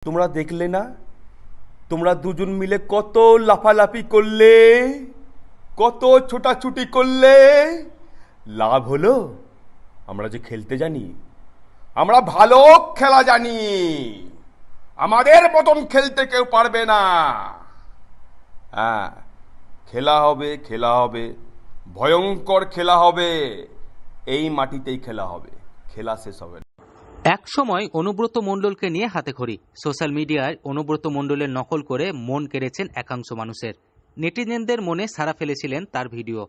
তোমরা দেখলে না, তোমরা দুজন মিলে কত লাফালাফি করলে, কত ছোটাছুটি করলে, লাভ হলো? আমরা যে খেলতে জানি, আমরা ভালো খেলা জানি, আমাদের মতন খেলতে কেউ পারবে না। হ্যাঁ, খেলা হবে, খেলা হবে, ভয়ঙ্কর খেলা হবে, এই মাটিতেই খেলা হবে, খেলা শেষ হবে না। এক সময় অনুব্রত মণ্ডলকে নিয়ে হাতেখড়ি। সোশ্যাল মিডিয়ায় অনুব্রত মণ্ডলের নকল করে মন কেড়েছেন একাংশ মানুষের। নেটিজেনদের মনে সাড়া ফেলেছিলেন তার ভিডিও।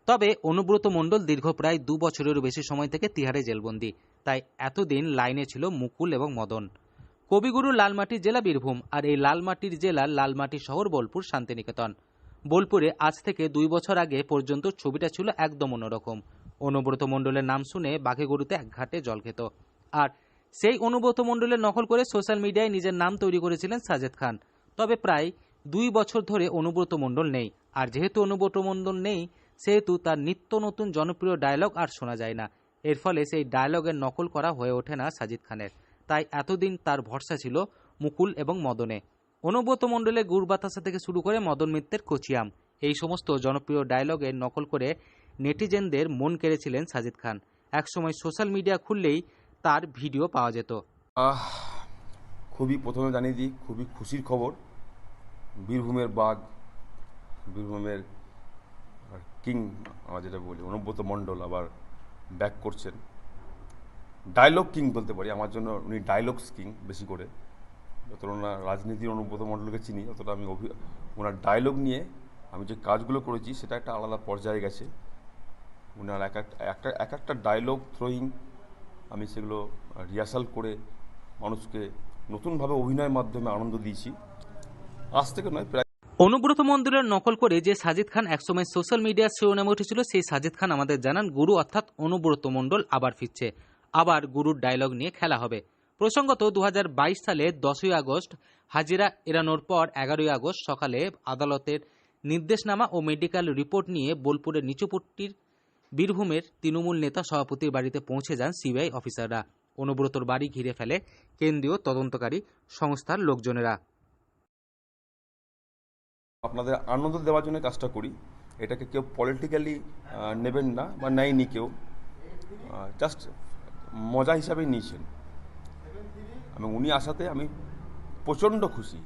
তবে অনুব্রত মণ্ডল দীর্ঘ প্রায় 2 বছরেরও বেশি সময় থেকে তিহারে জেলবন্দি। তাই এতদিন লাইনে ছিল মুকুল এবং মদন। কবিগুরু লালমাটির জেলা বীরভূম, আর এই লালমাটির জেলার লালমাটি শহর বোলপুর শান্তিনিকেতন। বোলপুরে আজ থেকে 2 বছর আগে পর্যন্ত ছবিটা ছিল একদম অন্যরকম। অনুব্রত মণ্ডলের নাম শুনে বাঘে গরুতে এক ঘাটে জল খেত। আর সেই অনুব্রত মণ্ডলের নকল করে সোশ্যাল মিডিয়ায় নিজের নাম তৈরি করেছিলেন সাজেদ খান। তবে প্রায় 2 বছর ধরে অনুব্রত মণ্ডল নেই। আর যেহেতু অনুব্রত মণ্ডল নেই, সেহেতু তার নিত্য নতুন জনপ্রিয় ডায়লগ আর শোনা যায় না। এর ফলে সেই ডায়লগের নকল করা হয়ে ওঠে না সাজিদ খানের। তাই এতদিন তার ভরসা ছিল মুকুল এবং মদনে। অনুব্রত মণ্ডলের গুড় বাতাসা থেকে শুরু করে মদন মিত্রের কচিয়াম, এই সমস্ত জনপ্রিয় ডায়লগের নকল করে নেটিজেনদের মন কেড়েছিলেন সাজিদ খান। একসময় সোশ্যাল মিডিয়া খুললেই তার ভিডিও পাওয়া যেত। খুবই প্রথমে জানিয়ে দিই, খুবই খুশির খবর। বীরভূমের বাঘ, বীরভূমের কিং, আমরা যেটা বলি, অনুব্রত মণ্ডল আবার ব্যাক করছেন। ডায়লগ কিং বলতে পারি, আমার জন্য উনি ডায়লগস কিং বেশি করে। যতটা না রাজনীতির অনুব্রত মণ্ডলকে চিনি, অতটা আমি ওনার ডায়লগ নিয়ে আমি যে কাজগুলো করেছি সেটা একটা আলাদা পর্যায়ে গেছে। ওনার এক একটা ডায়লগ থ্রোয়িং আমি সেগুলো রিহার্সাল করে মানুষকে নতুনভাবে অভিনয়ের মাধ্যমে আনন্দ দিয়েছি। আজ থেকে নয়, প্রায়। অনুব্রত মণ্ডলের নকল করে যে সাজিদ খান একসময় সোশ্যাল মিডিয়ার শিরোনামে উঠেছিল, সেই সাজিদ খান আমাদের জানান গুরু অর্থাৎ অনুব্রত মণ্ডল আবার ফিরছে। আবার গুরুর ডায়লগ নিয়ে খেলা হবে। প্রসঙ্গত 2022 সালে 10ই আগস্ট হাজিরা এড়ানোর পর 11ই আগস্ট সকালে আদালতের নির্দেশনামা ও মেডিকেল রিপোর্ট নিয়ে বোলপুরের নিচুপট্টির বীরভূমের তৃণমূল নেতা সভাপতির বাড়িতে পৌঁছে যান সিবিআই অফিসাররা। অনুব্রতর বাড়ি ঘিরে ফেলে কেন্দ্রীয় তদন্তকারী সংস্থার লোকজনেরা। আপনাদের আনন্দ দেওয়ার জন্য কাজটা করি, এটাকে কেউ পলিটিক্যালি নেবেন না বা নেয়নি কেউ, জাস্ট মজা হিসাবেই নিয়েছেন। এবং উনি আসাতে আমি প্রচণ্ড খুশি।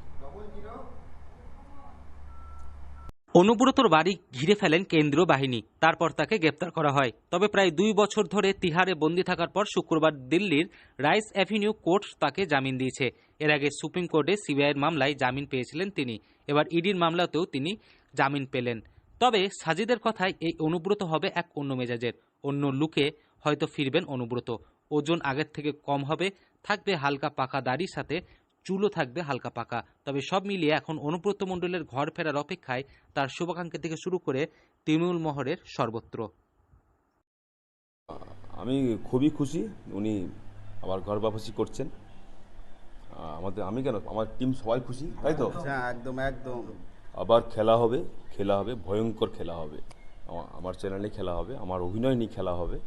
অনুব্রতর বাড়ি ঘিরে ফেলেন কেন্দ্রীয় বাহিনী, তারপর তাকে গ্রেপ্তার করা হয়। তবে প্রায় 2 বছর ধরে তিহারে বন্দী থাকার পর শুক্রবার দিল্লির রাইস অ্যাভিনিউ কোর্ট তাকে জামিন দিয়েছে। এর আগে সুপ্রিম কোর্টে সিবিআইয়ের মামলায় জামিন পেয়েছিলেন তিনি। এবার ইডির মামলাতেও তিনি জামিন পেলেন। তবে সাজিদের কথায় এই অনুব্রত হবে এক অন্য মেজাজের, অন্য লুকে হয়তো ফিরবেন অনুব্রত। ওজন আগের থেকে কম হবে, থাকবে হালকা পাকা দাড়ির সাথে চুলও থাকবে হালকা পাকা। তবে সব মিলিয়ে এখন অনুব্রত মণ্ডলের ঘর ফেরার অপেক্ষায় তার শুভাকাঙ্ক্ষী থেকে শুরু করে তৃণমূল মহলের সর্বত্র। আমি খুবই খুশি উনি আবার ঘর বাপসি করছেন। আমি কেন, আমার টিম সবাই খুশি, তাই তো? একদম একদম। আবার খেলা হবে, খেলা হবে, ভয়ঙ্কর খেলা হবে। আমার চ্যানেলে খেলা হবে, আমার অভিনয় নিয়ে খেলা হবে।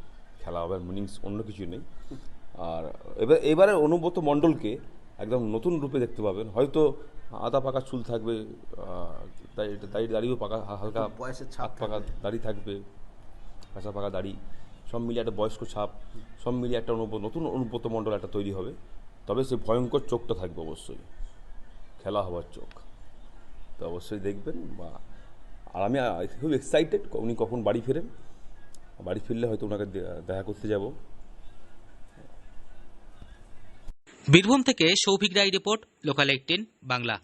খেলা হবে, মিনিংস অন্য কিছু নেই। আর এবারে অনুব্রত মণ্ডলকে একদম নতুন রূপে দেখতে পাবেন। হয়তো আধা পাকা চুল থাকবে, দাড়িও পাকা, হালকা বয়সের ছাপ হাত পাকা দাড়ি থাকবে, কাঁচা পাকা দাড়ি, সব মিলিয়ে একটা বয়স্ক ছাপ, সব মিলিয়ে একটা নতুন অনুব্রত মণ্ডল একটা তৈরি হবে। তবে সে ভয়ঙ্কর চোখটা থাকবে অবশ্যই, খেলা হওয়ার চোখ, তো অবশ্যই দেখবেন। আর আমি খুব এক্সাইটেড উনি কখন বাড়ি ফেরেন। বাড়ি ফিরলে হয়তো ওনাকে দেখা করতে যাব। বীরভূম থেকে সৌভিক রায় রিপোর্ট, লোকাল 18 বাংলা।